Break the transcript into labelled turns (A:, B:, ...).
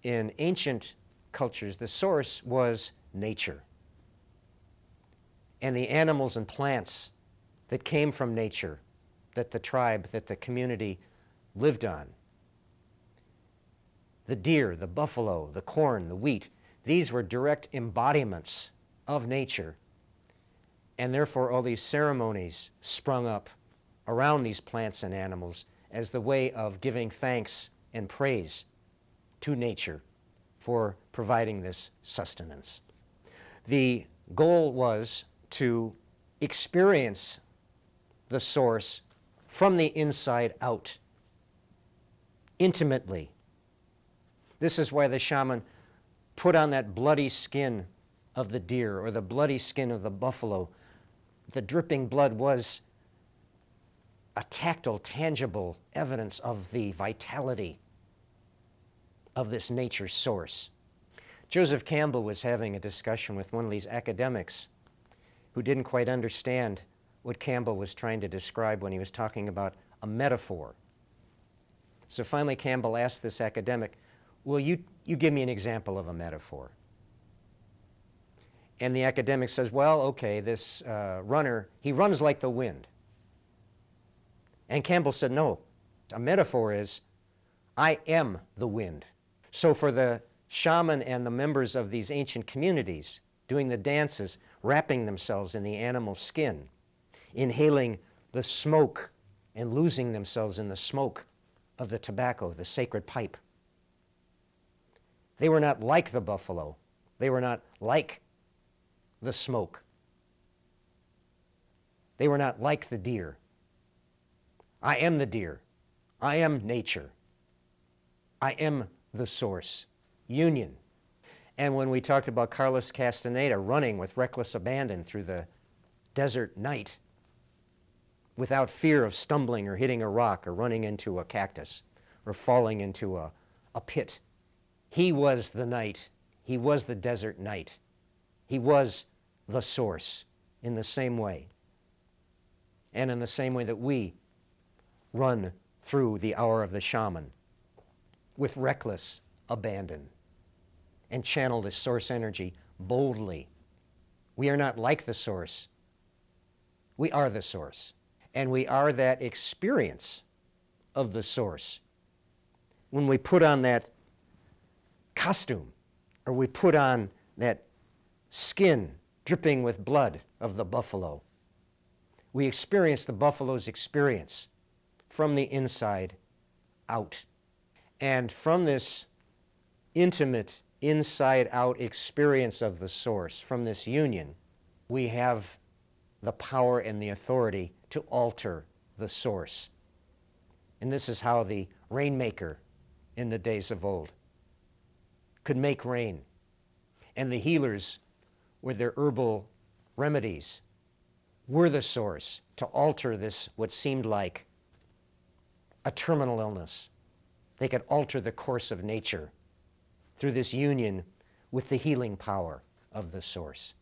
A: in ancient cultures, the source was nature. And the animals and plants that came from nature, that the tribe, that the community lived on, the deer, the buffalo, the corn, the wheat, these were direct embodiments of nature. And therefore all these ceremonies sprung up around these plants and animals as the way of giving thanks and praise to nature for providing this sustenance. The goal was to experience the source from the inside out, intimately. This is why the shaman put on that bloody skin of the deer or the bloody skin of the buffalo. The dripping blood was a tactile, tangible evidence of the vitality of this nature source. Joseph Campbell was having a discussion with one of these academics who didn't quite understand what Campbell was trying to describe when he was talking about a metaphor. So finally Campbell asked this academic, well, you give me an example of a metaphor. And the academic says, well, okay, this runner, he runs like the wind. And Campbell said, no, a metaphor is, I am the wind. So for the shaman and the members of these ancient communities doing the dances, wrapping themselves in the animal skin, inhaling the smoke and losing themselves in the smoke of the tobacco, the sacred pipe. They were not like the buffalo. They were not like the smoke. They were not like the deer. I am the deer. I am nature. I am the source. Union. And when we talked about Carlos Castaneda running with reckless abandon through the desert night without fear of stumbling or hitting a rock or running into a cactus or falling into a pit, he was the night. He was the desert night. He was the source in the same way. And in the same way that we run through the hour of the shaman with reckless abandon and channel this source energy boldly. We are not like the source. We are the source. And we are that experience of the source. When we put on that costume, or we put on that skin dripping with blood of the buffalo, we experience the buffalo's experience from the inside out. And from this intimate inside-out experience of the source, from this union, we have the power and the authority to alter the source. And this is how the rainmaker in the days of old could make rain. And the healers with their herbal remedies were the source to alter this, what seemed like a terminal illness. They could alter the course of nature through this union with the healing power of the source.